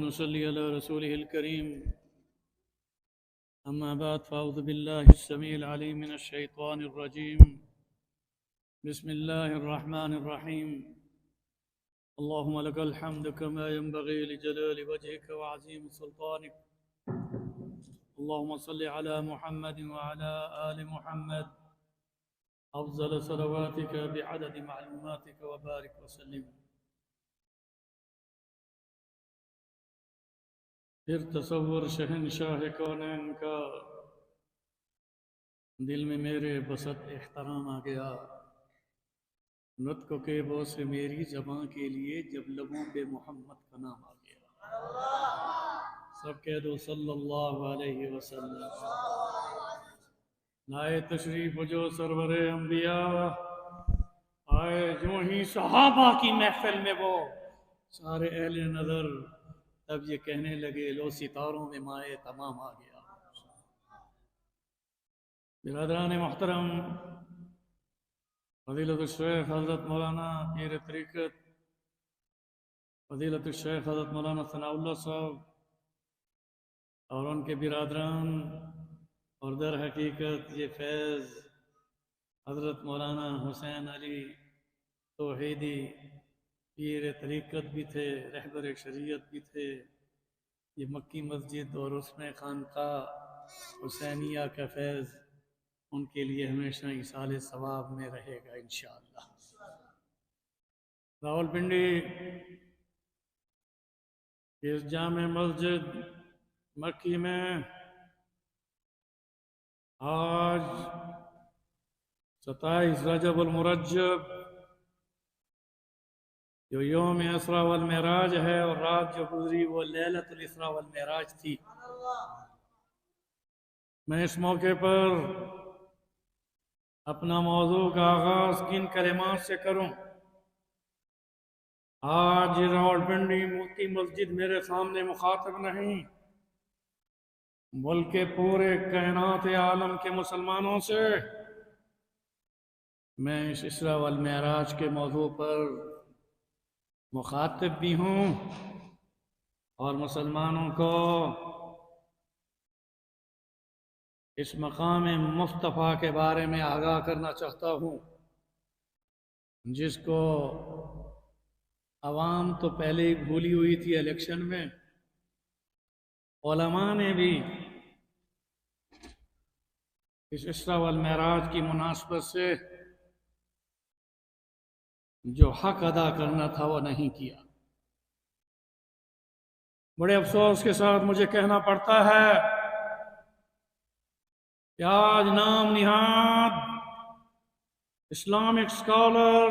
ونصلي على رسوله الكريم. أما بعد فأعوذ بالله السميع العليم من الشيطان الرجيم. بسم الله الرحمن الرحيم. اللهم لك الحمد كما ينبغي لجلال وجهك وعظيم سلطانك. اللهم صل على محمد وعلى آل محمد أفضل صلواتك بعدد معلوماتك وبارك وسلم. پھر تصور شہنشاہ کونین کا دل میں میرے بسط احترام آ گیا. نطق کے بو سے میری زباں کے لیے جب لبوں پہ محمد کا نام آ گیا. سب کہہ دو صلی اللہ علیہ وسلم. لائے تشریف جو سرور انبیاء، آئے جو ہی صحابہ کی محفل میں وہ سارے اہل نظر، تب یہ کہنے لگے لو ستاروں میں مائے تمام آ گیا. برادران محترم، فضیلت الشیخ حضرت مولانا پیر طریقت فضیلت الشیخ حضرت مولانا ثناء اللہ صاحب اور ان کے برادران، اور در حقیقت یہ فیض حضرت مولانا حسین علی توحیدی پیر طریقت بھی تھے، رہبر شریعت بھی تھے. یہ مکی مسجد اور اس میں خانقاہ حسینیہ کا فیض ان کے لیے ہمیشہ ایصال ثواب میں رہے گا انشاءاللہ. راولپنڈی اس جامع مسجد مکی میں آج 27 رجب المرجب جو یوم اسراء والمعراج ہے، اور رات جو گزری وہ لیلۃ الاسراء والمعراج تھی. میں اس موقع پر اپنا موضوع کا آغاز کن کلمات سے کروں؟ آج راولپنڈی مکی مسجد میرے سامنے مخاطب نہیں، بلکہ پورے کائنات عالم کے مسلمانوں سے میں اس اسراء والمعراج کے موضوع پر مخاطب بھی ہوں، اور مسلمانوں کو اس مقام مصطفیٰ کے بارے میں آگاہ کرنا چاہتا ہوں، جس کو عوام تو پہلے ہی بھولی ہوئی تھی الیکشن میں. علماء نے بھی اس اسراء والمعراج کی مناسبت سے جو حق ادا کرنا تھا وہ نہیں کیا. بڑے افسوس کے ساتھ مجھے کہنا پڑتا ہے کہ آج نام نہاد اسلامک اسکالر،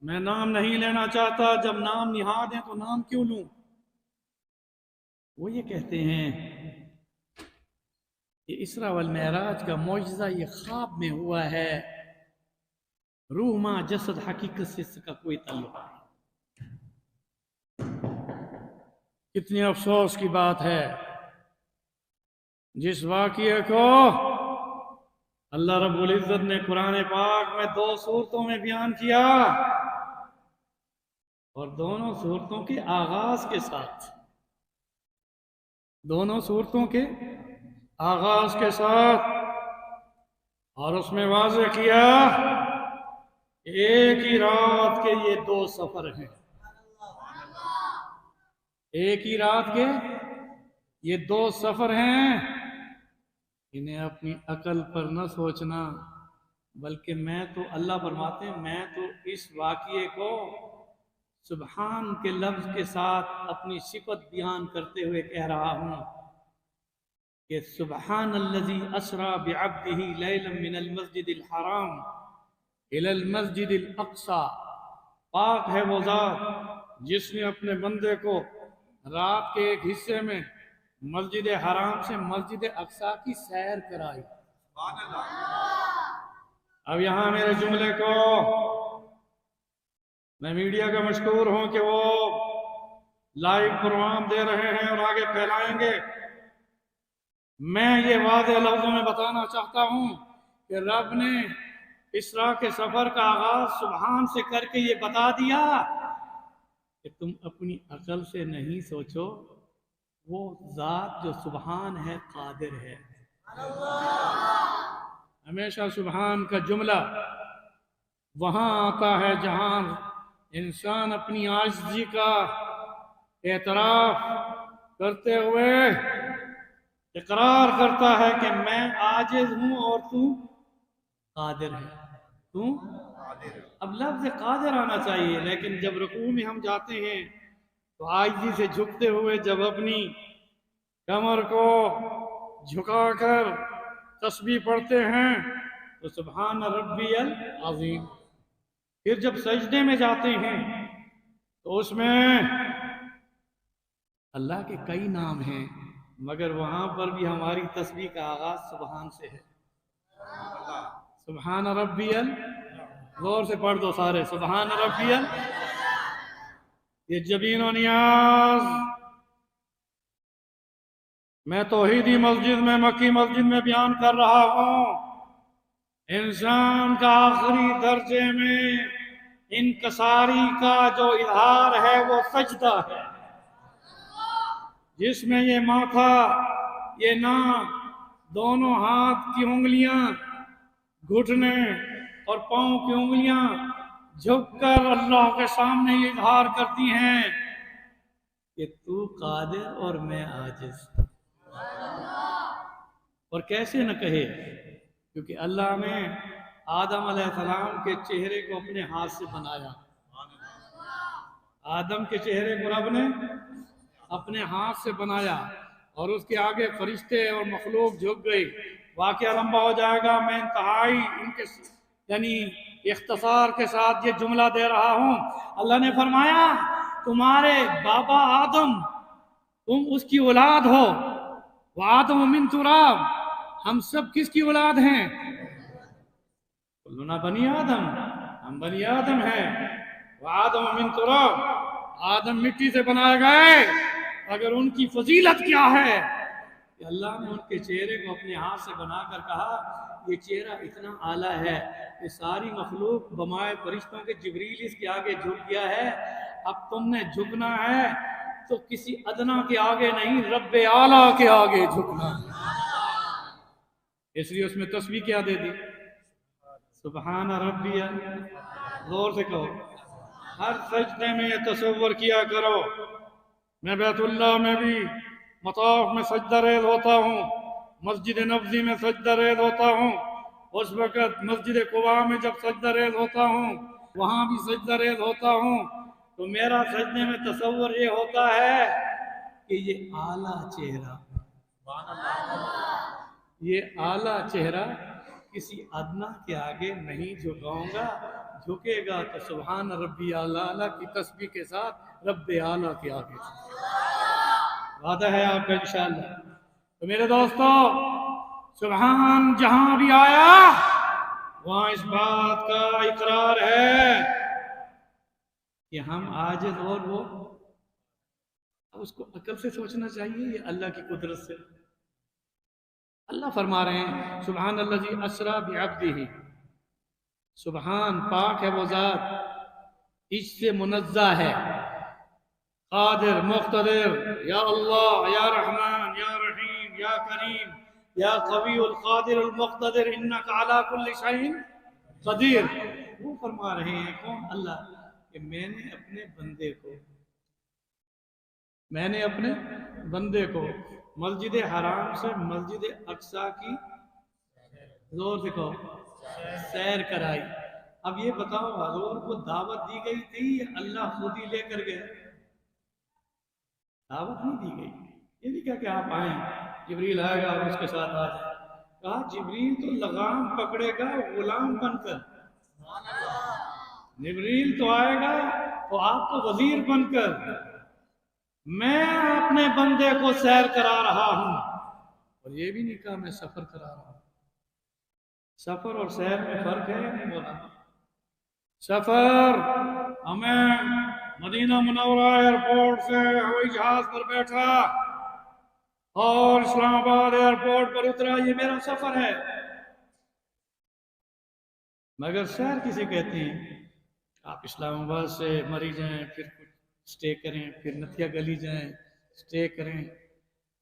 میں نام نہیں لینا چاہتا، جب نام نہاد ہیں تو نام کیوں لوں، وہ یہ کہتے ہیں کہ اسراء والمعراج کا معجزہ یہ خواب میں ہوا ہے، روح ماں جسد حقیقت سے اس کا کوئی تعلق نہیں. کتنی افسوس کی بات ہے، جس واقعے کو اللہ رب العزت نے قرآن پاک میں 2 صورتوں میں بیان کیا، اور دونوں صورتوں کے آغاز کے ساتھ اور اس میں واضح کیا ایک ہی رات کے یہ 2 سفر ہیں. ایک ہی رات کے یہ 2 سفر ہیں. انہیں اپنی عقل پر نہ سوچنا، بلکہ اللہ فرماتے ہیں میں تو اس واقعے کو سبحان کے لفظ کے ساتھ اپنی صفت بیان کرتے ہوئے کہہ رہا ہوں کہ سبحان الذی اسری بعبدہ لیلا من المسجد الحرام الی المسجد الاقصی. پاک ہے وہ ذات جس نے اپنے بندے کو رات کے ایک حصے میں مسجد حرام سے مسجد اقصی کی سیر کرائی. اب یہاں میرے جملے کو میں میڈیا کا مشکور ہوں کہ وہ لائیو پروگرام دے رہے ہیں اور آگے پھیلائیں گے. میں یہ واضح لفظوں میں بتانا چاہتا ہوں کہ رب نے اسراء کے سفر کا آغاز سبحان سے کر کے یہ بتا دیا کہ تم اپنی عقل سے نہیں سوچو، وہ ذات جو سبحان ہے قادر ہے۔ ہمیشہ سبحان کا جملہ وہاں آتا ہے جہاں انسان اپنی عاجزی کا اعتراف کرتے ہوئے اقرار کرتا ہے کہ میں عاجز ہوں اور تو قادر ہے۔ تو اب لفظ قادر آنا چاہیے، لیکن جب رکوع میں ہم جاتے ہیں تو عاجزی سے جھکتے ہوئے جب اپنی کمر کو جھکا کر تسبیح پڑھتے ہیں تو سبحان ربی العظیم۔ پھر جب سجدے میں جاتے ہیں تو اس میں اللہ کے کئی نام ہیں، مگر وہاں پر بھی ہماری تسبیح کا آغاز سبحان سے ہے۔ سبحان ربی غور سے پڑھ دو سارے، سبحان ربی یہ جبین و نیاز میں توحیدی مسجد میں، مکی مسجد میں بیان کر رہا ہوں۔ انسان کا آخری درجے میں انکساری کا جو اظہار ہے وہ سجدہ ہے، جس میں یہ ماتھا، یہ ناک، دونوں ہاتھ کی انگلیاں، گھٹنے اور پاؤں کی انگلیاں جھک کر اللہ کے سامنے یہ اظہار کرتی ہیں کہ تو قادر اور میں عاجز۔ اور کیسے نہ کہے، کیونکہ اللہ نے آدم علیہ السلام کے چہرے کو اپنے ہاتھ سے بنایا۔ آدم کے چہرے کو رب نے اپنے ہاتھ سے بنایا اور اس کے آگے فرشتے اور مخلوق جھک گئی۔ واقعہ لمبا ہو جائے گا، میں انتہائی یعنی اختصار کے ساتھ یہ جملہ دے رہا ہوں۔ اللہ نے فرمایا تمہارے بابا آدم، تم اس کی اولاد ہو، وآدم من تراب، ہم سب کس کی اولاد ہیں؟ کلنا بنی آدم، ہم بنی آدم ہیں۔ وآدم من تراب، آدم مٹی سے بنائے گئے۔ اگر ان کی فضیلت کیا ہے کہ اللہ نے ان کے چہرے کو اپنے ہاتھ سے بنا کر کہا یہ چہرہ اتنا اعلیٰ ہے کہ ساری مخلوق بمائے فرشتوں کے جبریل اس کے آگے جھک گیا ہے، اب تم نے جھکنا ہے تو کسی ادنا کے آگے نہیں، رب اعلیٰ کے آگے جھکنا ہے۔ اس لیے اس میں تسبیح کیا دے دی؟ سبحان ربی، زور سے کہو۔ ہر سجدے میں یہ تصور کیا کرو، میں بیت اللہ میں بھی مطاف میں سجدہ ریز ہوتا ہوں، مسجد نبوی میں سجدہ ریز ہوتا ہوں، اس وقت مسجد قباء میں جب سجدہ ریز ہوتا ہوں وہاں بھی سجدہ ریز ہوتا ہوں، تو میرا سجدے میں تصور یہ ہوتا ہے کہ یہ اعلیٰ چہرہ، یہ اعلیٰ چہرہ کسی ادنا کے آگے نہیں جھکاؤں گا، جھکے گا تو سبحان ربی اعلیٰ کی تسبیح کے ساتھ رب اعلیٰ کے آگے۔ وعدہ ہے آپ کا انشاءاللہ۔ تو میرے دوستو، سبحان جہاں بھی آیا وہاں اس بات کا اقرار ہے کہ ہم عاجز اور وہ، اس کو عقل سے سوچنا چاہیے، یہ اللہ کی قدرت سے۔ اللہ فرما رہے ہیں سبحان الذی اسریٰ بعبدہ، سبحان پاک ہے وہ ذات اس سے منزہ ہے، قادر، مقتدر، یا اللہ، یا رحمان، یا رحیم، یا کریم، یا قوی القادر المقتدر انک علی کل شیء قدیر۔ وہ فرما رہے ہیں کون؟ اللہ، کہ میں نے اپنے بندے کو مسجد حرام سے مسجد اقصیٰ کی، زور سے کہو، سیر کرائی۔ اب یہ بتاؤ حضور کو دعوت دی گئی تھی یا اللہ خود ہی لے کر گئے؟ دعوت نہیں دی گئی، یہ نہیں کہا کہ آپ آئیں، جبریل آئے گا اور اس کے ساتھ آ جائیں۔ کہا جبریل تو لگام پکڑے گا غلام بن کر، جبریل تو آئے گا تو آپ کو وزیر بن کر، میں اپنے بندے کو سیر کرا رہا ہوں۔ اور یہ بھی نہیں کہا میں سفر کرا رہا ہوں۔ سفر اور سیر میں فرق ہے نہیں بولا؟ سفر، ہمیں مدینہ منورہ ایئرپورٹ سے ہوائی جہاز پر بیٹھا اور اسلام آباد ایئرپورٹ پر اترا، یہ میرا سفر ہے۔ مگر سیر کسے کہتے ہیں؟ آپ اسلام آباد سے مری جائیں، پھر کچھ اسٹے کریں، پھر نتھیا گلی جائیں، اسٹے کریں،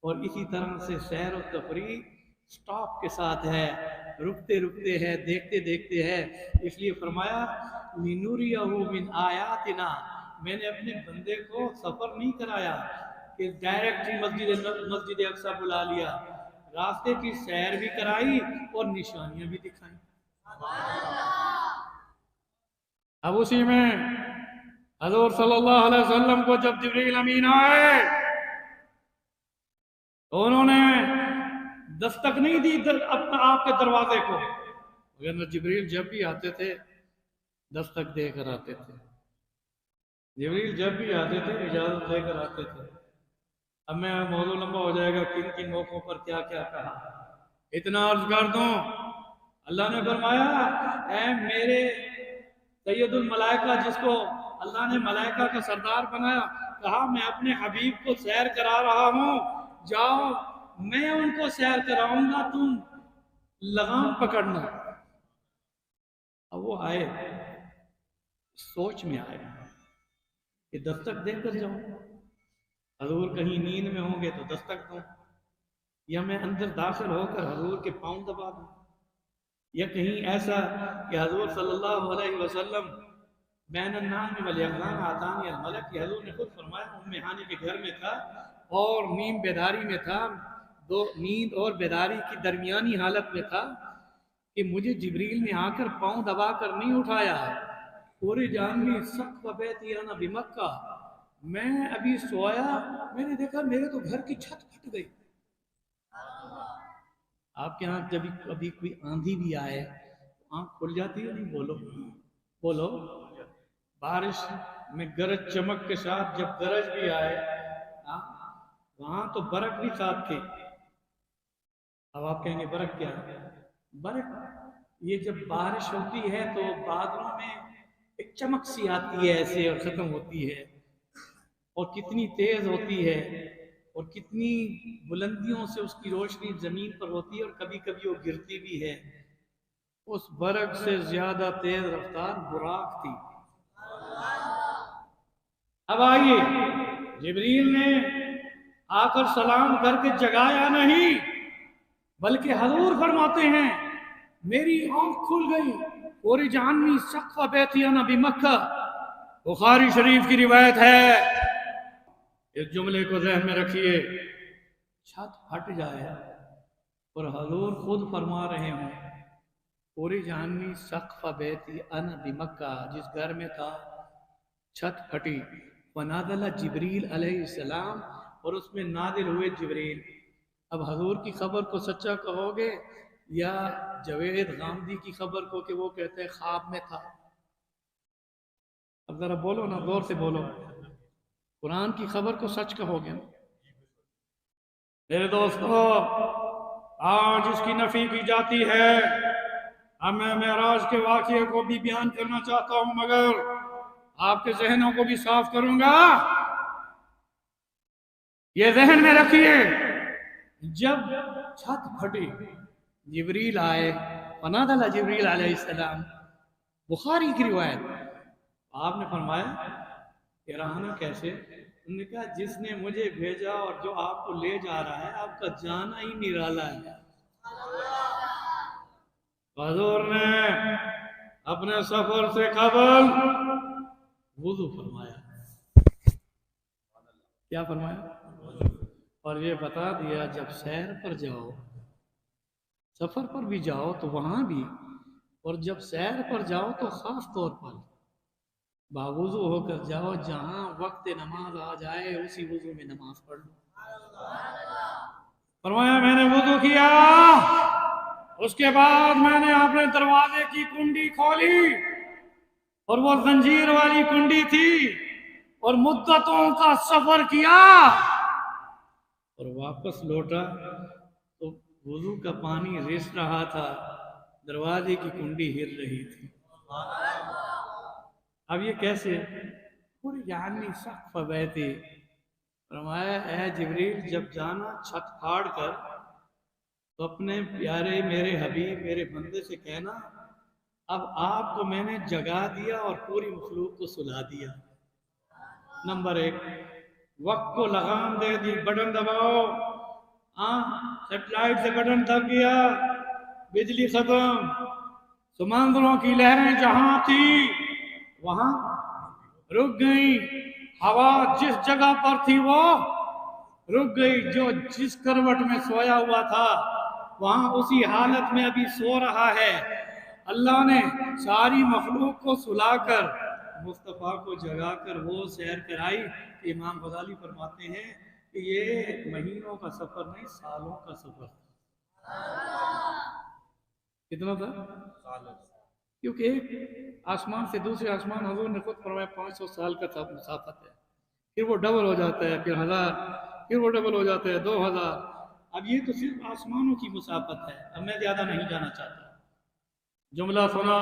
اور اسی طرح سے سیر و تفریح سٹاپ کے ساتھ ہے، رکتے رکتے ہے، دیکھتے دیکھتے ہے۔ اس لیے فرمایا لِنُرِيَهُ مِنْ آیاتنا، میں نے اپنے بندے کو سفر نہیں کرایا کہ ڈائریکٹ ہی مسجد اقصی بلا لیا، راستے کی سیر بھی کرائی اور نشانیاں بھی دکھائیں۔ اب اسی میں حضور صلی اللہ علیہ وسلم کو جب جبریل امین آئے تو انہوں نے دستک نہیں دی اپنا آپ کے دروازے کو، مگر جبریل جب بھی آتے تھے دستک دے کر آتے تھے، جبریل جب بھی آتے تھے اجازت دے کر آتے تھے۔ اب میں موضوع لمبا ہو جائے گا، کن کن موقعوں پر کیا کیا کہا، اتنا عرض کر دوں، اللہ نے فرمایا اے میرے سید الملائکہ، جس کو اللہ نے ملائکہ کا سردار بنایا، کہا میں اپنے حبیب کو سیر کرا رہا ہوں، جاؤ میں ان کو سیر کراؤں گا، تم لگام پکڑنا۔ اب وہ آئے، سوچ میں آئے کہ دستک دے کر جاؤں، حضور کہیں نیند میں ہوں گے تو دستک دوں، یا میں اندر داخل ہو کر حضور کے پاؤں دبا دوں، یا کہیں ایسا کہ حضور صلی اللہ علیہ وسلم بین النام والیقظان آتانی الملک، کہ حضور نے خود فرمایا ام ہانی کے گھر میں تھا اور نیم بیداری میں تھا، دو نیند اور بیداری کی درمیانی حالت میں تھا، کہ مجھے جبریل نے آ کر پاؤں دبا کر نہیں اٹھایا، پورے جانوی سقف بیتی انا بمکہ، میں ابھی سویا، میں نے دیکھا میرے تو گھر کی چھت پھٹ گئی۔ آپ کے ہاں جب کبھی کوئی آندھی بھی آئے آنکھ کھل جاتی ہے نہیں؟ بولو بولو، بارش میں گرج چمک کے ساتھ جب گرج بھی آئے، وہاں تو برق بھی ساتھ تھی۔ اب آپ کہیں گے برق کیا ہے؟ برق یہ جب بارش ہوتی ہے تو بادلوں میں ایک چمک سی آتی ہے ایسے اور ختم ہوتی ہے، اور کتنی تیز ہوتی ہے اور کتنی بلندیوں سے اس کی روشنی زمین پر ہوتی ہے، اور کبھی کبھی وہ گرتی بھی ہے۔ اس برق سے زیادہ تیز رفتار براق تھی۔ اب آئیے، جبریل نے آ کر سلام کر کے جگایا نہیں، بلکہ حضور فرماتے ہیں میری آنکھ کھل گئی، پوری جہنمی سقف بیتی انا بمکہ، بخاری شریف کی روایت ہے، اس جملے کو ذہن میں رکھیے، چھت پھٹ جائے اور حضور خود فرما رہے ہوں پوری جہنمی سقف بیتی انا بمکہ، جس گھر میں تھا چھت پھٹی، فنازل جبریل علیہ السلام، اور اس میں نازل ہوئے جبریل۔ اب حضور کی خبر کو سچا کہو گے یا جوید غامدی کی خبر کو کہ وہ کہتے ہیں خواب میں تھا؟ اب ذرا بولو نا، زور سے بولو، قرآن کی خبر کو سچ کہو گے؟ میرے دوستو، آج اس کی نفی کی جاتی ہے۔ اب میں معراج کے واقعے کو بھی بیان کرنا چاہتا ہوں، مگر آپ کے ذہنوں کو بھی صاف کروں گا۔ یہ ذہن میں رکھیے، جب چھت پھٹی جبریل آئے، فنازل جبریل علیہ السلام، بخاری کی روایت، آپ نے فرمایا کہ رہنا کیسے؟ انہوں نے کہا جس نے مجھے بھیجا اور جو آپ کو لے جا رہا ہے، آپ کا جانا ہی نرالا ہے۔ حضور نے اپنے سفر سے قبل وضو فرمایا، کیا فرمایا؟ اور یہ بتا دیا جب سیر پر جاؤ، سفر پر بھی جاؤ تو وہاں بھی، اور جب سیر پر جاؤ تو خاص طور پر باوضو ہو کر جاؤ، جہاں وقت نماز آ جائے اسی وضو میں نماز پڑھ لو۔ فرمایا میں نے وضو کیا، اس کے بعد میں نے اپنے دروازے کی کنڈی کھولی، اور وہ زنجیر والی کنڈی تھی، اور مدتوں کا سفر کیا، اور واپس لوٹا تو وضو کا پانی رس رہا تھا، دروازے کی کنڈی ہل رہی تھی۔ اب یہ کیسے؟ پوری جہنمی سقف بیتی، فرمایا اے جبریل جب جانا چھت پھاڑ کر تو اپنے پیارے میرے حبیب میرے بندے سے کہنا اب آپ کو میں نے جگا دیا اور پوری مخلوق کو سلا دیا۔ نمبر 1، وقت کو لگام دے دی، بٹن دباؤ، سیٹلائٹ سے بٹن دب گیا، بجلی ختم، سمندروں کی لہریں جہاں تھی وہاں رک گئی، ہوا جس جگہ پر تھی وہ رک گئی، جو جس کروٹ میں سویا ہوا تھا وہاں اسی حالت میں ابھی سو رہا ہے۔ اللہ نے ساری مخلوق کو سلا کر مصطفیٰ کو جگا کر وہ سیر کرائی کہ امام غزالی فرماتے ہیں کہ یہ مہینوں کا سفر نہیں، سالوں کا سفر تھا۔ کتنا تھا؟ سالوں۔ کیونکہ ایک آسمان سے دوسرے آسمان، حضور نے خود فرمایا 500 سال کا مسافت ہے، پھر وہ ڈبل ہو جاتا ہے، پھر 1000، پھر وہ ڈبل ہو جاتا ہے 2000۔ اب یہ تو صرف آسمانوں کی مسافت ہے، اب میں زیادہ نہیں جانا چاہتا۔ جملہ سنا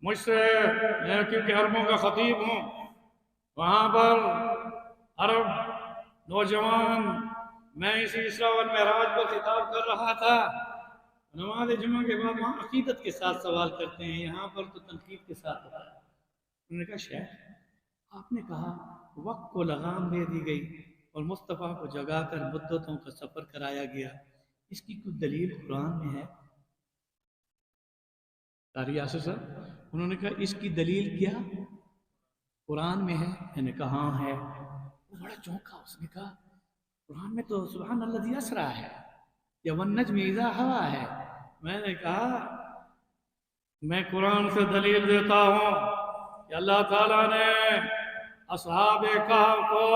مجھ سے، میں کیونکہ عربوں کا خطیب ہوں، وہاں پر عرب نوجوان، میں اسی اسراء والمعراج پر خطاب کر رہا تھا، نماز جمعہ کے بعد وہاں عقیدت کے ساتھ سوال کرتے ہیں، یہاں پر تو تنقید کے ساتھ ہوتا ہے۔ انہوں نے کہا شیخ آپ نے کہا وقت کو لگام دے دی گئی اور مصطفیٰ کو جگا کر مدتوں کا سفر کرایا گیا، اس کی کوئی دلیل قرآن میں ہے؟ قاری یاسر صاحب انہوں نے کہا اس کی دلیل کیا قرآن میں ہے؟ میں نے کہا ہاں ہے۔ وہ بڑا چونکا، اس نے کہا قرآن میں تو سبحان الذی اسریٰ ہے یا والنجم اذا ہوا ہے۔ میں نے کہا میں قرآن سے دلیل دیتا ہوں کہ اللہ تعالیٰ نے اصحاب کہف کو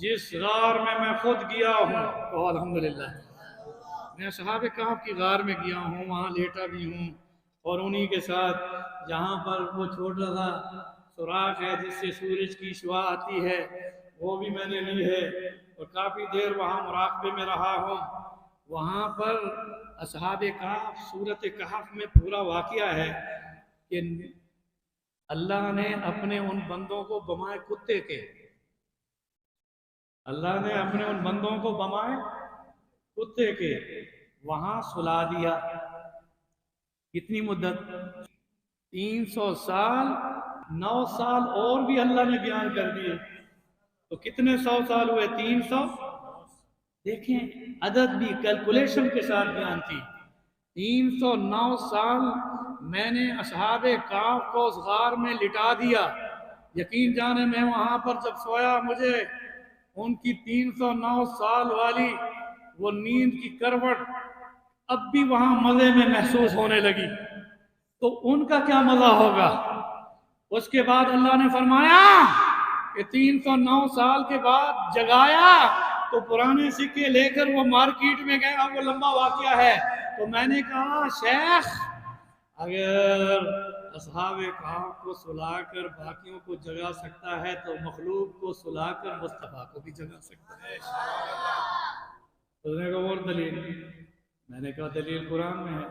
جس غار میں میں خود گیا ہوں، تو الحمدللہ میں اصحاب کہف کی غار میں گیا ہوں، وہاں لیٹا بھی ہوں، اور انہی کے ساتھ جہاں پر وہ چھوٹا سا سوراخ ہے جس سے سورج کی شعاع آتی ہے وہ بھی میں نے لی ہے، اور کافی دیر وہاں مراقبے میں رہا ہوں۔ وہاں پر اصحاب کہف سورۃ کہف میں پورا واقعہ ہے کہ اللہ نے اپنے ان بندوں کو بمائے کتے کے، اللہ نے اپنے ان بندوں کو بمائے کتے کے وہاں سلا دیا۔ کتنی مدت؟ 300 سال، 9 سال اور بھی اللہ نے بیان کر دیے، تو کتنے 100 سال ہوئے؟ 300۔ دیکھیں عدد بھی کیلکولیشن کے ساتھ بیان تھی۔ 309 سال میں نے اصحاب کہف کو اس غار میں لٹا دیا، یقین جانے میں وہاں پر جب سویا مجھے ان کی 309 سال والی وہ نیند کی کروٹ اب بھی وہاں مزے میں محسوس ہونے لگی، تو ان کا کیا مزہ ہوگا؟ اس کے بعد اللہ نے فرمایا کہ 309 سال کے بعد جگایا تو پرانے سکے لے کر وہ مارکیٹ میں گئے، اب وہ لمبا واقعہ ہے۔ تو میں نے کہا شیخ اگر اصحاب کہف کو سلا کر باقیوں کو جگا سکتا ہے تو مخلوق کو سلا کر مصطفیٰ کو بھی جگا سکتا ہے۔ اس نے کہا اور دلیل؟ میں نے کہا دلیل قرآن میں ہے،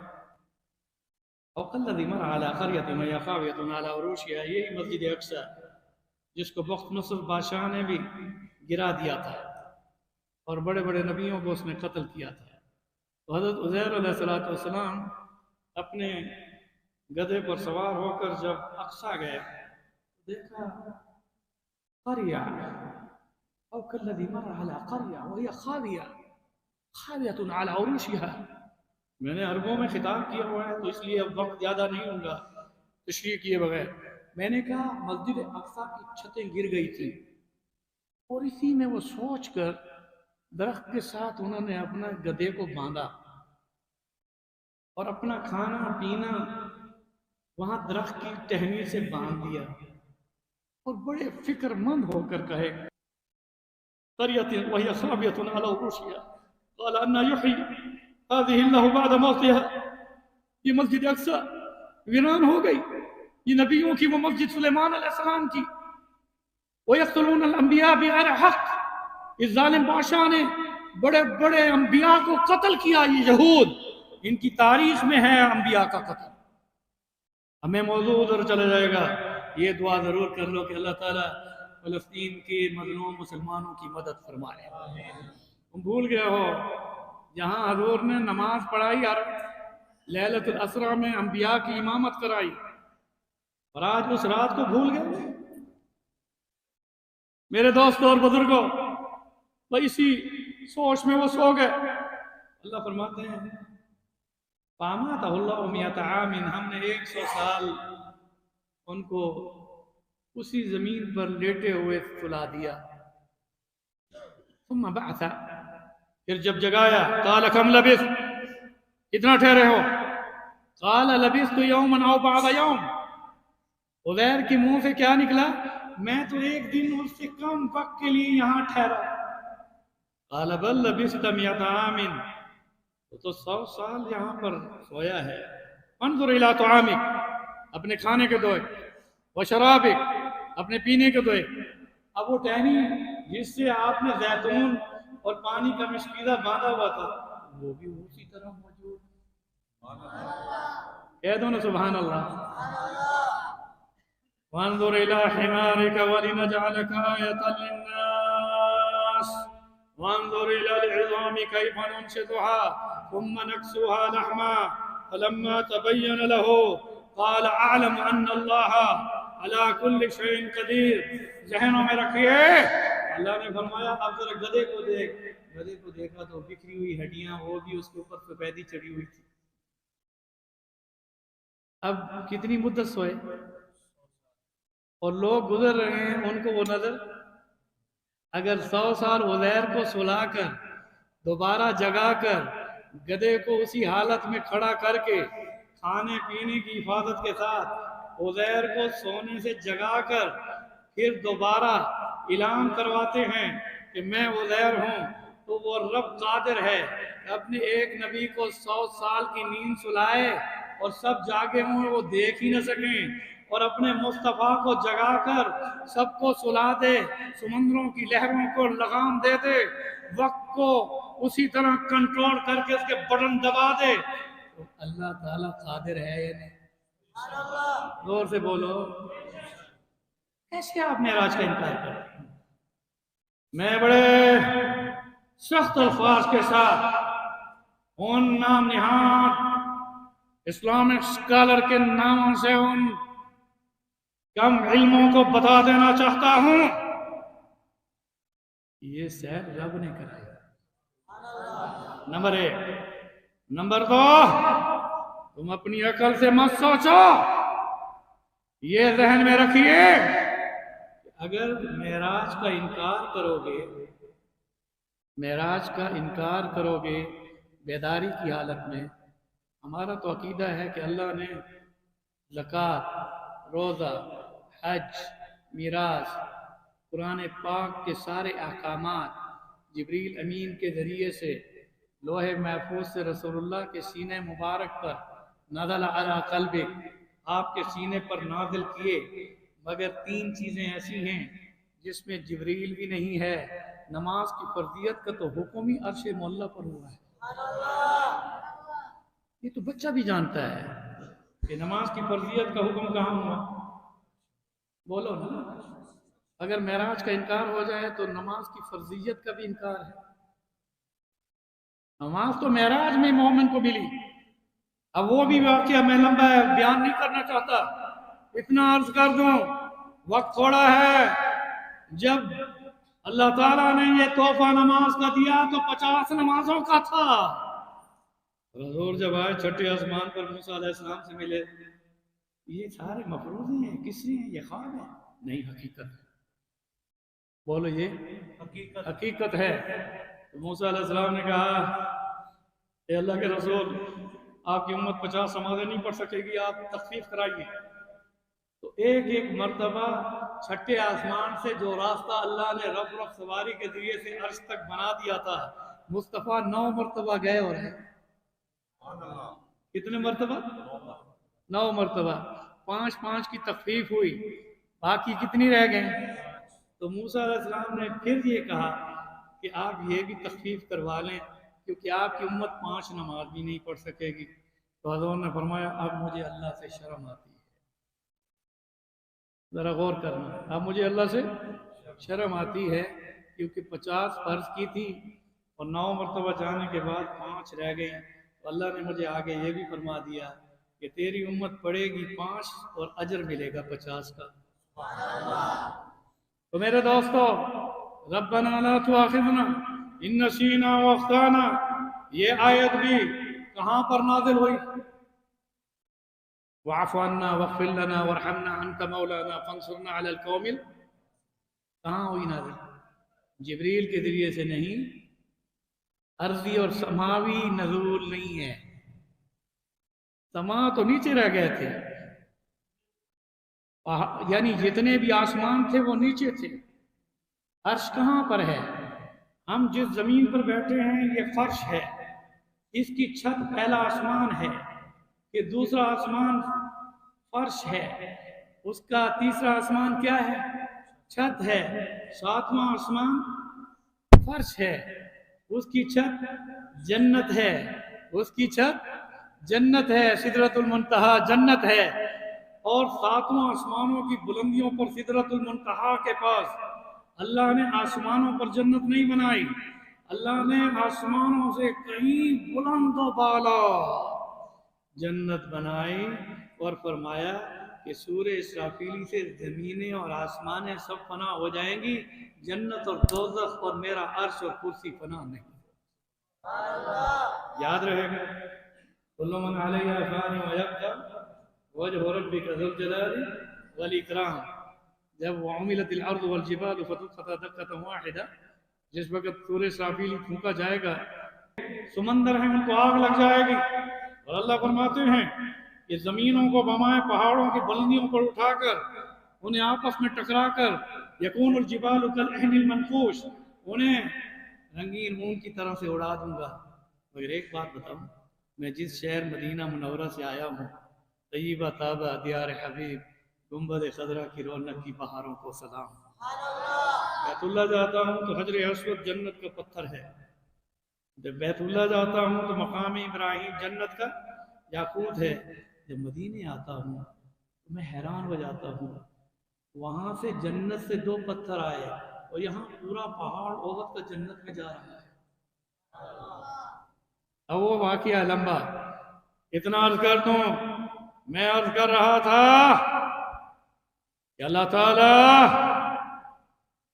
او کالذی مر علی قریۃ وہی خاویۃ علی عروشہا، یہی مسجد اقصی جس کو بخت نصر بادشاہ نے بھی گرا دیا تھا اور بڑے بڑے نبیوں کو اس نے قتل کیا تھا۔ تو حضرت عزیر علیہ السلام اپنے گدھے پر سوار ہو کر جب اقصی گئے دیکھا قریہ او کالذی مر علی قریہ وہی خاویۃ علی عروشہا۔ میں نے عربوں میں خطاب کیا ہوا ہے تو اس لیے اب وقت زیادہ نہیں ہوں گا تشریح کیے بغیر۔ میں نے کہا مسجد اقصی کی چھتیں گر گئی تھی اور اسی میں وہ سوچ کر درخت کے ساتھ انہوں نے اپنا گدھے کو باندھا اور اپنا کھانا پینا وہاں درخت کی ٹہنی سے باندھ دیا، اور بڑے فکر مند ہو کر کہے قریۃ وہی خاویۃ علی عروشہا قال انا یحیی هذه اللہ بعد موتها۔ یہ مسجد اقصی ویران ہو گئی، یہ نبیوں کی وہ مسجد سلیمان علیہ السلام کی۔ وَيَقْتُلُونَ الْأَنْبِيَاءَ بِغَيْرِ حَقٍّ، اس ظالم بادشاہ نے بڑے بڑے انبیاء کو قتل کیا۔ یہ یہود، ان کی تاریخ میں ہے انبیاء کا قتل۔ ہمیں موضوع ادھر چلا جائے گا، یہ دعا ضرور کر لو کہ اللہ تعالیٰ فلسطین کے مظلوم مسلمانوں کی مدد فرمائے۔ تم بھول گئے ہو جہاں حضور نے نماز پڑھائی اور لیلۃ الاسریٰ میں انبیاء کی امامت کرائی، اور آج اس رات کو بھول گئے۔ میرے دوستوں اور بزرگوں، وہ اسی سوچ میں وہ سو گئے۔ اللہ فرماتے ہیں فَأَمَاتَهُ اللَّهُ مِئَةَ عَامٍ، ہم نے 100 سال ان کو اسی زمین پر لیٹے ہوئے سلا دیا۔ ثم بعث، پھر جب جگایا، قال كم لبثت، کتنا ٹھہرے ہو؟ قال لبثت يوما او بعض يوم، عزیر کے منہ سے کیا نکلا؟ میں تو ایک دن اور سے کم وقت کے لیے یہاں ٹھہرا۔ قال بل لبثت 100 عام، تو 100 سال یہاں پر سویا ہے۔ انظر الى طعامک، اپنے کھانے کے دوئے، وشرابک، اپنے پینے کے دوئے۔ اب وہ ٹہنی جس سے آپ نے زیتون اور پانی کا مشکیزہ باندھا ہوا تھا، وہ بھی اسی طرح موجود۔ کہہ دو نا سبحان اللہ۔ وانظر الى حمارك ولنجعلك آية للناس وانظر الى العظام كيف ننشزها ثم نكسوها لحما فلما تبين له قال اعلم ان الله على كل شيء قدير۔ ذہنوں میں رکھیے، اللہ نے فرمایا اب ذرا گدھے کو دیکھ۔ گدھے کو دیکھا تو بکھری ہوئی ہڈیاں، وہ بھی اس کے اوپر سفیدی چڑھی ہوئی تھی۔ اب کتنی مدت سوئے اور لوگ گزر رہے ہیں، ان کو وہ نظر۔ اگر 100 سال عزیر کو سلا کر دوبارہ جگا کر گدھے کو اسی حالت میں کھڑا کر کے کھانے پینے کی حفاظت کے ساتھ عزیر کو سونے سے جگا کر پھر دوبارہ اعلان کرواتے ہیں کہ میں عزیر ہوں، تو وہ رب قادر ہے اپنے ایک نبی کو 100 سال کی نیند سلائے اور سب جاگے ہوں وہ دیکھ ہی نہ سکیں، اور اپنے مصطفیٰ کو جگا کر سب کو سلا دے، سمندروں کی لہروں کو لگام دے دے، وقت کو اسی طرح کنٹرول کر کے اس کے بٹن دبا دے۔ تو اللہ تعالیٰ قادر ہے یا نہیں؟ زور سے بولو، کیسے آپ معراج کا انکار کرتے ہیں؟ میں بڑے سخت الفاظ کے ساتھ ان نام نہاد اسلامک اسکالر کے ناموں سے ان کم علموں کو بتا دینا چاہتا ہوں، یہ سیر رب نے کرائی۔ نمبر 1۔ نمبر 2، تم اپنی عقل سے مت سوچو، یہ ذہن میں رکھیے کہ اگر معراج کا انکار کرو گے، معراج کا انکار کرو گے بیداری کی حالت میں، ہمارا تو عقیدہ ہے کہ اللہ نے زکوٰۃ، روزہ، حج، میراث، قرآن پاک کے سارے احکامات جبریل امین کے ذریعے سے لوح محفوظ سے رسول اللہ کے سینے مبارک پر نزل علی قلبک، آپ کے سینے پر نازل کیے، مگر 3 چیزیں ایسی ہیں جس میں جبریل بھی نہیں ہے۔ نماز کی فرضیت کا تو حکم ہی عرش معلیٰ پر ہوا ہے، یہ تو بچہ بھی جانتا ہے کہ نماز کی فرضیت کا حکم کہاں ہوا۔ بولو نا، اگر معراج کا انکار ہو جائے تو نماز کی فرضیت کا بھی انکار ہے۔ نماز تو معراج میں مومن کو ملی، اب وہ بھی واقعہ میں لمبا بیان نہیں کرنا چاہتا، اتنا عرض کر دوں وقت تھوڑا ہے، جب اللہ تعالیٰ نے یہ تحفہ نماز کا دیا تو 50 نمازوں کا تھا۔ حضور جب آئے چھٹے آسمان پر موسیٰ علیہ السلام سے ملے، یہ سارے مفروض ہیں، کس لیے یہ خواب ہے؟ نہیں، حقیقت ہے۔ بولو یہ حقیقت ہے۔ موسیٰ علیہ السلام نے کہا اے اللہ کے رسول، آپ کی امت 50 نمازیں نہیں پڑھ سکے گی، آپ تخفیف کرائیے۔ تو ایک ایک مرتبہ چھٹے آسمان سے جو راستہ اللہ نے رف سواری کے ذریعے سے عرش تک بنا دیا تھا، مصطفیٰ 9 مرتبہ گئے اور ہیں۔ کتنے مرتبہ؟ 9 مرتبہ، 5 کی تخفیف ہوئی، باقی کتنی رہ گئے؟ تو موسیٰ علیہ السلام نے پھر یہ کہا کہ آپ یہ بھی تخفیف کروا لیں کیونکہ آپ کی امت 5 نماز بھی نہیں پڑھ سکے گی۔ تو حضور نے فرمایا اب مجھے اللہ سے شرم آتی ہے، ذرا غور کرنا، اب مجھے اللہ سے شرم آتی ہے کیونکہ 50 فرض کی تھی اور 9 مرتبہ جانے کے بعد 5 رہ گئی، تو اللہ نے مجھے آگے یہ بھی فرما دیا کہ تیری امت پڑھے گی 5 اور اجر ملے گا 50 کا۔ تو میرے دوستو، ربنا لا تؤاخذنا ان نسینا واخطانا، یہ آیت بھی کہاں پر نازل ہوئی؟ واعف عنا واغفر لنا وارحمنا انت مولانا فانصرنا علی القوم کہاں ہوئی نازل؟ جبریل کے ذریعے سے نہیں، عرضی اور سماوی نزول نہیں ہے۔ سما تو نیچے رہ گئے تھے، یعنی جتنے بھی آسمان تھے وہ نیچے تھے، عرش کہاں پر ہے؟ ہم جس زمین پر بیٹھے ہیں یہ فرش ہے، اس کی چھت پہلا آسمان ہے، یہ دوسرا آسمان فرش ہے، اس کا تیسرا آسمان کیا ہے؟ چھت ہے، ساتواں آسمان فرش ہے، اس کی چھت جنت ہے، اس کی چھت جنت ہے، سدرۃ المنتہا جنت ہے، اور ساتواں آسمانوں کی بلندیوں پر سدرۃ المنتہا کے پاس اللہ نے آسمانوں پر جنت نہیں بنائی، اللہ نے آسمانوں سے کہیں بلند و بالا جنت بنائی، اور فرمایا کہ سورہ اسرافیلی سے زمینیں اور آسمانیں سب فنا ہو جائیں گی، جنت اور دوزخ اور میرا عرش اور کرسی فنا نہیں۔ یاد رہے گا، کل من علیہا فان ویبقی وجہ ربک ذو الجلال والاکرام، جب وعملت الارض والجبال فدکتا دکتا واحدہ، جس وقت سورہ اسرافیل پھونکا جائے گا، سمندر ہیں ان کو آگ لگ جائے گی، اور اللہ فرماتے ہیں کہ زمینوں کو بمائے پہاڑوں کی بلندیوں پر اٹھا کر انہیں آپس میں ٹکرا کر یکون الجبال کالعہن المنفوش، انہیں رنگین اون کی طرح سے اڑا دوں گا۔ مگر ایک بات بتاؤں، میں جس شہر مدینہ منورہ سے آیا ہوں، طیبہ طابہ دیار حبیب، گنبد خضرا کی رونق کی بہاروں کو سلام، بیت اللہ جاتا ہوں تو حجر اسود جنت کا پتھر ہے، جب بیت اللہ جاتا ہوں تو مقام ابراہیم جنت کا یاقوت ہے، جب مدینے آتا ہوں تو میں حیران ہو جاتا ہوں، وہاں سے جنت سے 2 پتھر آئے اور یہاں پورا پہاڑ احد کا جنت میں جا رہا ہے۔ اب وہ واقعہ لمبا، اتنا عرض کر دوں، میں عرض کر رہا تھا کہ اللہ تعالیٰ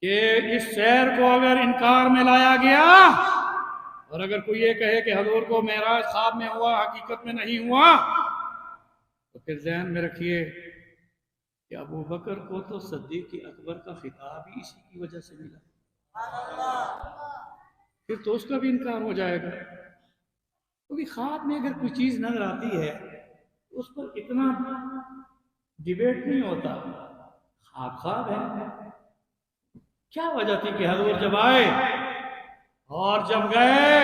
کہ اس شہر کو اگر انکار میں لایا گیا، اور اگر کوئی یہ کہے کہ حضور کو معراج خواب میں ہوا حقیقت میں نہیں ہوا، تو پھر ذہن میں رکھیے کہ ابو بکر کو تو صدیق اکبر کا خطاب ہی اسی کی وجہ سے ملا، پھر تو اس کا بھی انکار ہو جائے گا، کیونکہ خواب میں اگر کوئی چیز نظر آتی ہے اس پر اتنا ڈیبیٹ نہیں ہوتا، خواب خواب ہے۔ کیا وجہ تھی کہ حضور جب آئے اور جب گئے،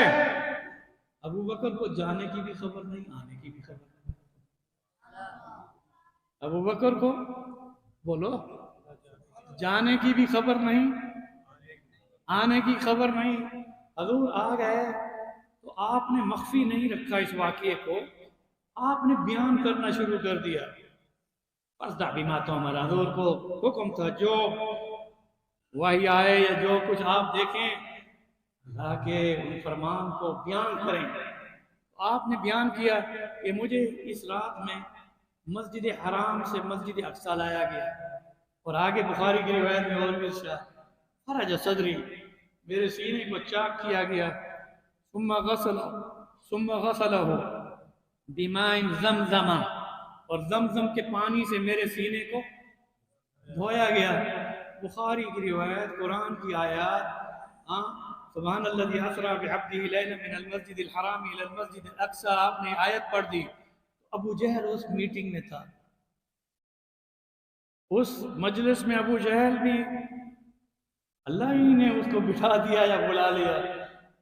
ابو بکر کو جانے کی بھی خبر نہیں، آنے کی بھی خبر نہیں، ابو بکر کو بولو جانے کی بھی خبر نہیں، آنے کی خبر نہیں۔ حضور آ گئے تو آپ نے مخفی نہیں رکھا اس واقعے کو، آپ نے بیان کرنا شروع کر دیا۔ فَاصْدَعْ بِمَا تُؤْمَرُ، حضور کو حکم تھا جو وحی آئے یا جو کچھ آپ دیکھیں اللہ کے ان فرمان کو بیان کریں۔ آپ نے بیان کیا کہ مجھے اس رات میں مسجد حرام سے مسجد اقصی لایا گیا، اور آگے بخاری کی روایت میں اور بھی ارشاد، فرج صدری، میرے سینے کو چاک کیا گیا، ثم غسلہ بماء زمزم، اور زمزم کے پانی سے میرے سینے کو دھویا گیا۔ بخاری کی روایت، قرآن کی آیات، سبحان الذی اسری بعبدہ لیلا من المسجد الحرام الی المسجد الاقصی، آپ نے آیت پڑھ دی۔ ابو جہل اس میٹنگ میں تھا، اس مجلس میں ابو جہل بھی، اللہ ہی نے اس کو بٹھا دیا یا بلا لیا،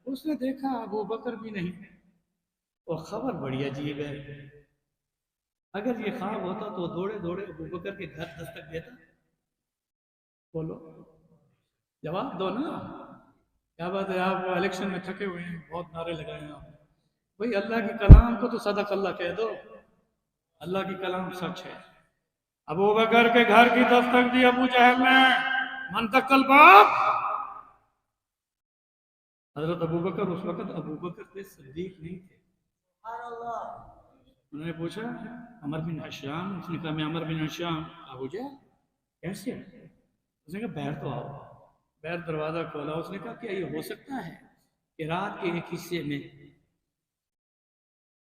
اس نے دیکھا ابو بکر بھی نہیں، اور خبر بڑی عجیب ہے، اگر یہ خواب ہوتا تو دوڑے دوڑے ابو بکر کے گھر دستک دیتا۔ بولو جواب دو نا، کیا بات ہے آپ الیکشن میں تھکے ہوئے ہیں، بہت نعرے لگائے ہیں آپ، بھئی اللہ کے کلام کو تو صدق اللہ کہہ دو، اللہ کی کلام سچ ہے۔ ابو بکر کے گھر کی دستک دی ابو جہل نے، من دق الباب، حضرت ابو بکر اس وقت ابو بکر تھے، صدیق نہیں تھے۔ انہوں نے پوچھا عمر بن ہشام، اس نے کہا میں عمر بن ہشام۔ ابو جہل کیسے؟ اس نے کہا باہر تو آؤ، باہر دروازہ کھولا، اس نے کہا کیا یہ ہو سکتا ہے کہ رات کے ایک حصے میں،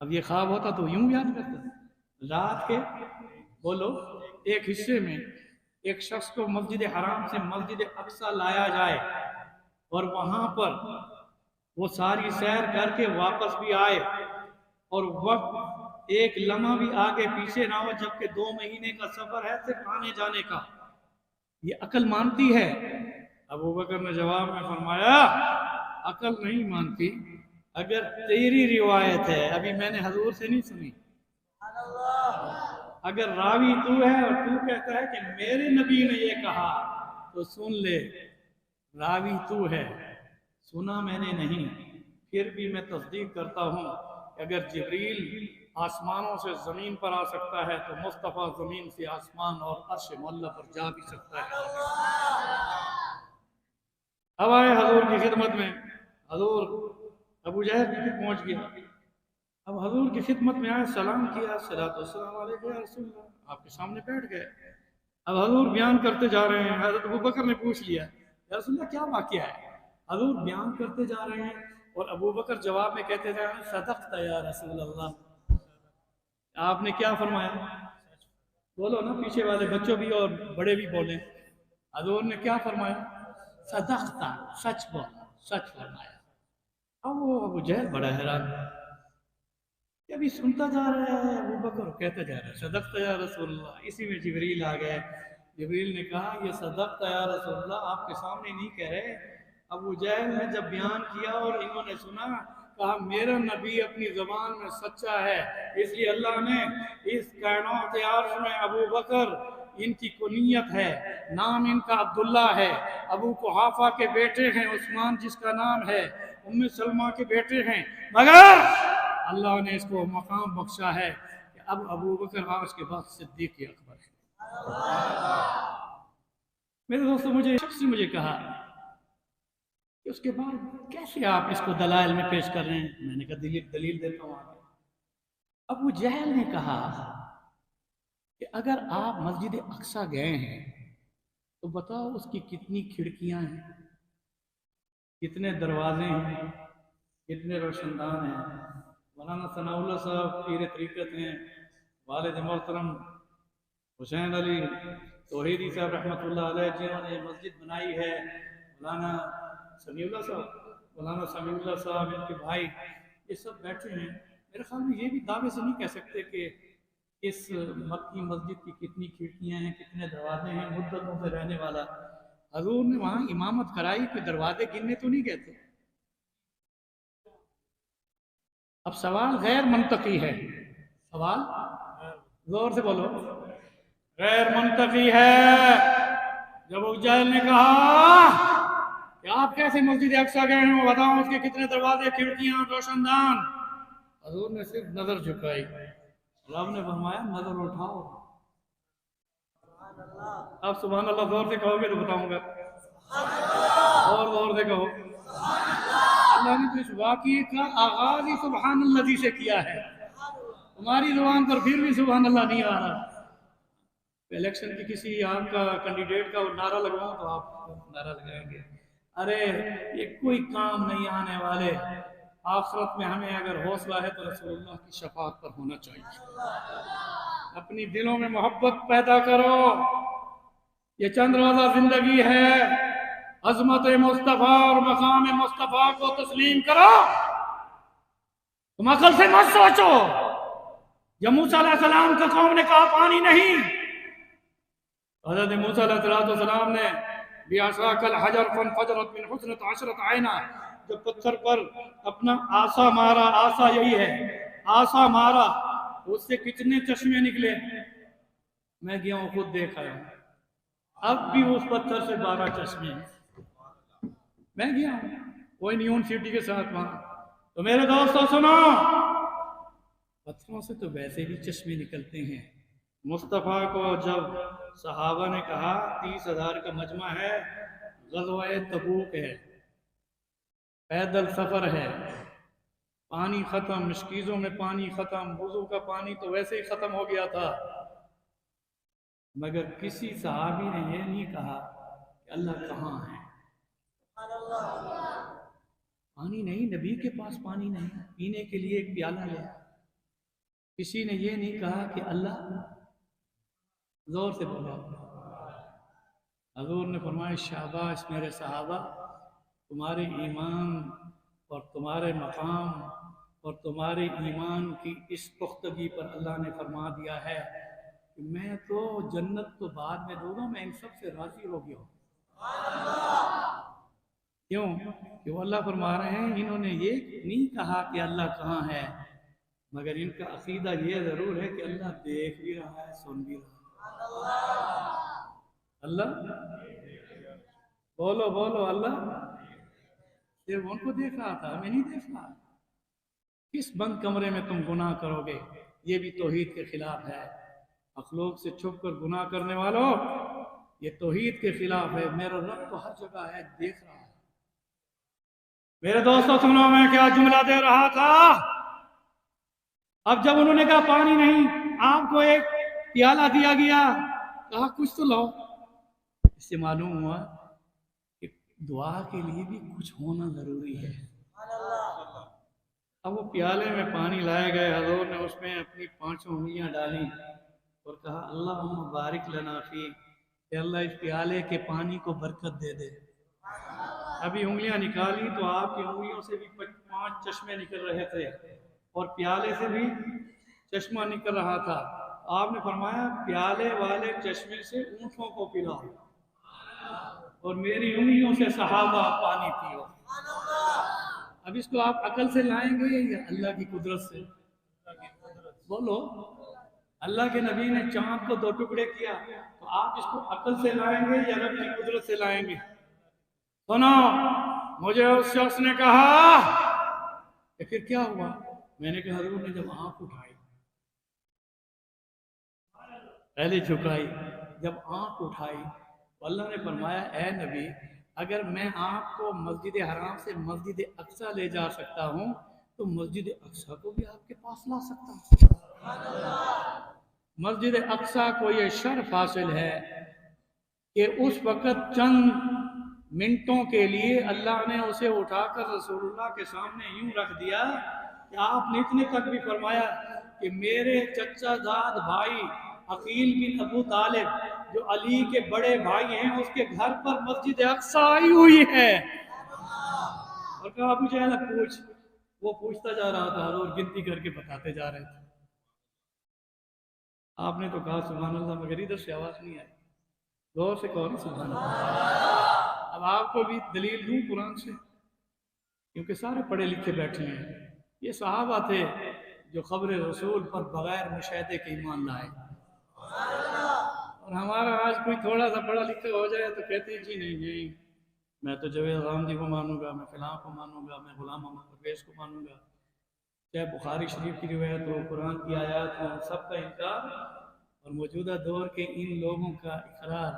اب یہ خواب ہوتا تو یوں یاد کرتا، رات کے بولو ایک حصے میں ایک شخص کو مسجد حرام سے مسجد اقصی لایا جائے اور وہاں پر وہ ساری سیر کر کے واپس بھی آئے اور وقت ایک لمحہ بھی آگے پیچھے نہ ہو، جبکہ 2 مہینے کا سفر ہے صرف آنے جانے کا، یہ عقل مانتی ہے؟ ابو بکر نے جواب میں فرمایا عقل نہیں مانتی، اگر تیری روایت ہے، ابھی میں نے حضور سے نہیں سنی، اگر راوی تو ہے اور تو کہتا ہے کہ میرے نبی نے یہ کہا تو سن لے، راوی تو ہے، سنا میں نے نہیں، پھر بھی میں تصدیق کرتا ہوں کہ اگر جبریل آسمانوں سے زمین پر آ سکتا ہے تو مصطفیٰ زمین سے آسمان اور عرش معلی پر جا بھی سکتا ہے۔ اب آئے حضور کی خدمت میں، حضور ابو جہل بھی پھر پہنچ گیا، اب حضور کی خدمت میں آئے، سلام کیا، السلام علیکم یا رسول اللہ، آپ کے سامنے بیٹھ گئے۔ اب حضور بیان کرتے جا رہے ہیں، حضرت ابو بکر نے پوچھ لیا یا رسول اللہ کیا واقعہ ہے؟ حضور بیان کرتے جا رہے ہیں اور ابو بکر جواب میں کہتے جا رہے ہیں صدقت یا رسول اللہ، آپ نے کیا فرمایا؟ بولو نا، پیچھے والے بچوں بھی اور بڑے بھی بولیں، حضور نے کیا فرمایا؟ صدقت، سچ بولا، سچ فرمایا۔ اب وہ ابو جہل بڑا حیران، کہ ابھی سنتا جا رہا ہے ابو بکر کہتا جا رہا ہے صدقت یا رسول اللہ، اسی میں جبریل آ گئے، جبریل نے کہا یہ صدقت یا رسول اللہ آپ کے سامنے نہیں کہہ رہے۔ ابو جہل نے جب بیان کیا اور انہوں نے سنا، کہا میرا نبی اپنی زبان میں سچا ہے، اس لیے اللہ نے اس کائنات عرش میں ابو بکر ان کی کنیت ہے، نام ان کا عبداللہ ہے، ابو قحافہ کے بیٹے ہیں عثمان جس کا نام ہے، ام سلمہ کے بیٹے ہیں، مگر اللہ نے اس کو مقام بخشا ہے کہ اب ابو بکر آج کے بعد صدیق اکبر ہے۔ میرے دوستو، مجھے شخص نے مجھے کہا کہ اس کے بعد کیسے آپ اس کو دلائل میں پیش کر رہے ہیں؟ میں نے کہا دلیل دیتا ہوں آگے۔ ابو جہل نے کہا کہ اگر آپ مسجد اقصی گئے ہیں تو بتاؤ اس کی کتنی کھڑکیاں ہیں، کتنے دروازے ہیں، کتنے روشن دان ہیں۔ مولانا ثناء اللہ صاحب پیر طریقت ہیں، والد محترم حسین علی توحیدی صاحب رحمۃ اللہ علیہ جنہوں نے مسجد بنائی ہے، مولانا سمیع اللہ صاحب ان کے بھائی، یہ سب بیٹھے ہیں۔ میرے خیال میں یہ بھی دعوے سے نہیں کہہ سکتے کہ اس مکی مسجد کی کتنی کھڑکیاں ہیں، کتنے دروازے ہیں، مدتوں سے رہنے والا۔ حضور نے وہاں امامت کرائی، کہ دروازے گننے تو نہیں کہتے۔ اب سوال غیر منطقی ہے، سوال زور سے بولو، غیر منطقی ہے۔ جب ابو جہل نے کہا کہ آپ کیسے مسجد اقصی گئے ہیں، بتاؤ اس کے کتنے دروازے، کھڑکیاں، روشن دان، حضور نے صرف نظر جھکائی، رب نے فرمایا نظر اٹھاؤ۔ اب سبحان اللہ زور سے کہو گے تو بتاؤں گا، اور زور سے کہو۔ اللہ نے تو اس واقعے کا آغاز ہی سبحان اللہ جی سے کیا ہے، ہماری زبان پر پھر بھی سبحان اللہ نہیں آ رہا۔ الیکشن کی کسی آپ کا کینڈیڈیٹ کا نعرہ لگواؤں تو آپ نعرہ لگائیں گے، ارے یہ کوئی کام نہیں آنے والے، آخرت میں ہمیں اگر حوصلہ ہے تو رسول اللہ کی شفاعت پر ہونا چاہیے۔ اپنی دلوں میں محبت پیدا کرو، یہ چند روزہ زندگی ہے، عظمت مصطفیٰ اور مقام مصطفیٰ کو تسلیم کرو۔ تم عقل سے مت سوچو، جب موسیٰ علیہ السلام کو قوم نے کہا پانی نہیں، حضرت موسیٰ علیہ السلام نے بِعَصَاكَ الْحَجَرَ فَانْفَجَرَتْ مِنْ حُسْنَةِ عَشْرَةَ عَيْنًا، جب پتھر پر اپنا آسا مارا، آسا یہی ہے، آسا مارا، اس سے کتنے چشمے نکلے، میں گیا ہوں خود دیکھ آیا ہوں، اب بھی اس پتھر سے 12 چشمے ہیں، میں گیا ہوں وہ یونیورسٹی کے ساتھ وہاں۔ تو میرے دوستو سنو، پتھروں سے تو ویسے بھی چشمے نکلتے ہیں۔ مصطفیٰ کو جب صحابہ نے کہا 30,000 کا مجمع ہے، غزوہ تبوک ہے، پیدل سفر ہے، پانی ختم، مشکیزوں میں پانی ختم، وضو کا پانی تو ویسے ہی ختم ہو گیا تھا، مگر کسی صحابی نے یہ نہیں کہا کہ اللہ کہاں ہے؟ پانی نہیں، نبی کے پاس پانی نہیں، پینے کے لیے ایک پیالہ لے۔ کسی نے یہ نہیں کہا کہ اللہ، زور سے بولا۔ حضور نے فرمایا شاباش میرے صحابہ، تمہارے ایمان اور تمہارے مقام اور تمہارے ایمان کی اس پختگی پر اللہ نے فرما دیا ہے کہ میں تو جنت تو بعد میں دوں گا، میں ان سب سے راضی ہو گیا ہوں۔ کیوں؟ کہ وہ اللہ فرما رہے ہیں انہوں نے یہ نہیں کہا کہ اللہ کہاں ہے، مگر ان کا عقیدہ یہ ضرور ہے کہ اللہ دیکھ بھی رہا ہے، سن بھی رہا ہے۔ اللہ بولو بولو، اللہ صرف ان کو دیکھ رہا تھا، ہمیں نہیں دیکھ رہا۔ کس بند کمرے میں تم گناہ کرو گے؟ یہ بھی توحید کے خلاف ہے۔ مخلوق سے چھپ کر گناہ کرنے والوں، یہ توحید کے خلاف ہے۔ میرا رب تو ہر جگہ ہے، دیکھ رہا ہے۔ میرے دوستو سنو، میں کیا جملہ دے رہا تھا؟ اب جب انہوں نے کہا پانی نہیں، آپ کو ایک پیالہ دیا گیا، کہا کچھ تو لاؤ۔ اس سے معلوم ہوا کہ دعا کے لیے بھی کچھ ہونا ضروری ہے۔ اب وہ پیالے میں پانی لائے گئے، حضور نے اس میں اپنی 5 انگلیاں ڈالی اور کہا اللہم بارک لنا فی، کہ اللہ اس پیالے کے پانی کو برکت دے دے۔ ابھی انگلیاں نکالی تو آپ کی انگلیوں سے بھی 5 چشمے نکل رہے تھے اور پیالے سے بھی چشمہ نکل رہا تھا۔ آپ نے فرمایا پیالے والے چشمے سے اونٹوں کو پلاؤ اور میری انگلیوں سے صحابہ پانی پیو۔ اب اس کو آپ عقل سے لائیں گے یا اللہ کی قدرت سے؟ بولو، اللہ کے نبی نے چاند کو 2 ٹکڑے کیا، تو آپ اس کو عقل سے لائیں گے یا رب کی قدرت سے لائیں گے؟ سنو، مجھے اس شخص نے کہا کہ پھر کیا ہوا؟ میں نے کہا حضور نے جب آنکھ اٹھائی، پہلے جھکائی، جب آنکھ اٹھائی تو اللہ نے فرمایا اے نبی، اگر میں آپ کو مسجد حرام سے مسجد اقصی لے جا سکتا ہوں تو مسجد اقصی کو بھی آپ کے پاس لا سکتا ہوں۔ مسجد اقصی کو یہ شرف حاصل ہے کہ اس وقت چند منٹوں کے لیے اللہ نے اسے اٹھا کر رسول اللہ کے سامنے یوں رکھ دیا کہ آپ نے اتنے تک بھی فرمایا کہ میرے چچا زاد بھائی عقیل بن ابو طالب جو علی کے بڑے بھائی ہیں، اس کے گھر پر مسجد اقصی آئی ہوئی ہے۔ اور کہا ابو جہل پوچھ، وہ پوچھتا جا رہا تھا، حضور گنتی کر کے بتاتے جا رہے تھے۔ آپ نے تو کہا سبحان اللہ، مگر ادھر سے آواز نہیں آئی، غور سے کہو سبحان اللہ۔ اب آپ کو بھی دلیل دوں قرآن سے، کیونکہ سارے پڑھے لکھے بیٹھے ہیں۔ یہ صحابہ تھے جو خبر رسول پر بغیر مشاہدے کے ایمان لائے، اور ہمارا آج کوئی تھوڑا سا پڑھا لکھا ہو جائے تو کہتے ہیں جی نہیں، میں تو جاوید غامدی کو مانوں گا، میں فلاں کو مانوں گا، میں غلام محمد پرویز کو مانوں گا، چاہے بخاری شریف کی روایت ہو، قرآن کی آیات ہو، سب کا انکار۔ اور موجودہ دور کے ان لوگوں کا اقرار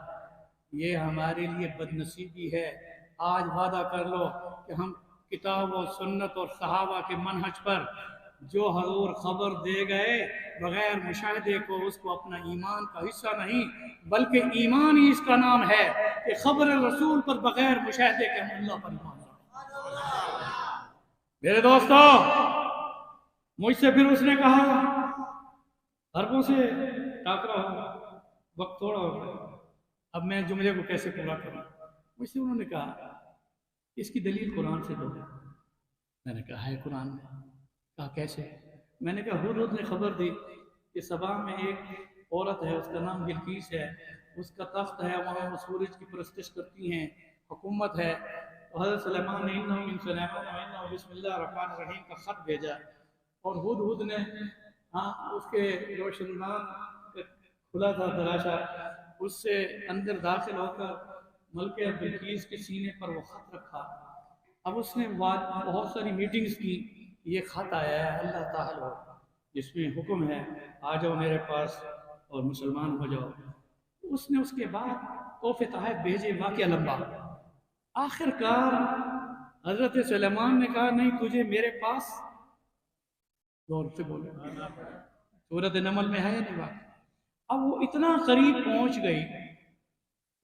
یہ ہمارے لیے بدنصیبی ہے۔ آج وعدہ کر لو کہ ہم کتاب و سنت اور صحابہ کے منہج پر جو حضور خبر دے گئے بغیر مشاہدے کو، اس کو اپنا ایمان کا حصہ نہیں بلکہ ایمان ہی اس کا نام ہے کہ خبر رسول پر بغیر مشاہدے کے ہم اللہ پر ایمان رکھیں۔ میرے دوستو، مجھ سے پھر اس نے کہا عربوں سے ٹاکرا ہو، وقت تھوڑا ہو گیا، اب میں جملے کو کیسے پورا کروں؟ مجھ سے انہوں نے کہا اس کی دلیل قرآن سے دو۔ میں نے کہا ہے قرآن میں؟ کہا کیسے؟ میں نے کہا ہود نے خبر دی کہ سبا میں ایک عورت ہے، اس کا نام بلقیس ہے، اس کا تخت ہے، وہاں وہ سورج کی پرستش کرتی ہیں، حکومت ہے۔ تو حضرت سلیمان نے انہو من سلیمان و انہو بسم اللہ الرحمن الرحیم کا خط بھیجا، اور ہود نے اس کے روشندان کھلا تھا دراشا، اس سے اندر داخل ہو کر ملکہ بلقیس کے سینے پر وہ خط رکھا۔ اب اس نے بہت ساری میٹنگز کی، یہ خط آیا ہے اللہ تعالیٰ جس میں حکم ہے آ جاؤ میرے پاس اور مسلمان ہو جاؤ۔ اس نے اس کے بعد تحفے تحائف بھیجے، واقعہ لمبا۔ آخر کار حضرت سلیمان نے کہا نہیں، تجھے میرے پاس، غور سے بولے، سورۃ نمل میں ہے نہیں واقعہ۔ اب وہ اتنا قریب پہنچ گئی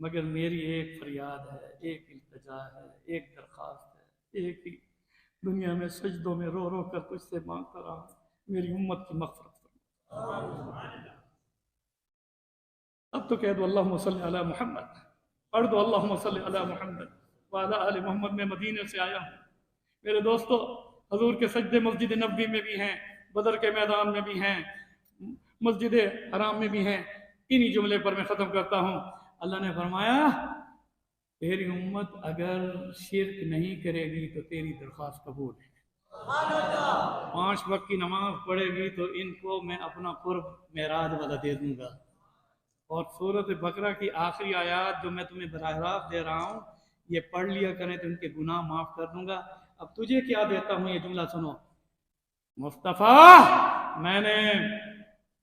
مگر میری ایک فریاد ہے، ایک التجا ہے، ایک درخواست ہے، ایک ہی دنیا میں سجدوں میں رو رو کر تجھ سے مانگتا رہا، میری امت کی مغفرت فرما۔ اب تو کہہ دو اللہم صلی علی محمد، پڑھ دو اللہم صلی علی محمد وعلی آل محمد۔ میں مدینے سے آیا ہوں میرے دوستو، حضور کے سجدے مسجد نبوی میں بھی ہیں، بدر کے میدان میں بھی ہیں، مسجد حرام میں بھی ہیں۔ انہی جملے پر میں ختم کرتا ہوں۔ اللہ نے فرمایا تیری امت اگر شرک نہیں کرے گی تو تیری درخواست قبول ہے، 5 وقت کی نماز پڑھے گی تو ان کو میں اپنا قرب معراج والا دے دوں گا۔ اور سورۃ بقرہ کی آخری آیات جو میں تمہیں براہ راست دے رہا ہوں، یہ پڑھ لیا کریں تو ان کے گناہ معاف کر دوں گا۔ اب تجھے کیا دیتا ہوں، یہ جملہ سنو۔ مصطفیٰ، میں نے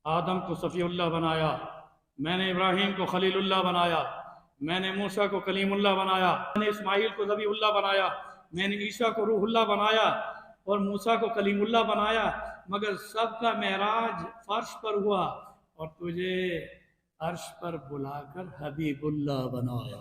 آدم کو صفی اللہ بنایا، میں نے ابراہیم کو خلیل اللہ بنایا، میں نے موسیٰ کو کلیم اللہ بنایا، میں نے اسماعیل کو ذبیح اللہ بنایا، میں نے عیسیٰ کو روح اللہ بنایا اور موسیٰ کو کلیم اللہ بنایا، مگر سب کا معراج فرش پر ہوا اور تجھے عرش پر بلا کر حبیب اللہ بنایا۔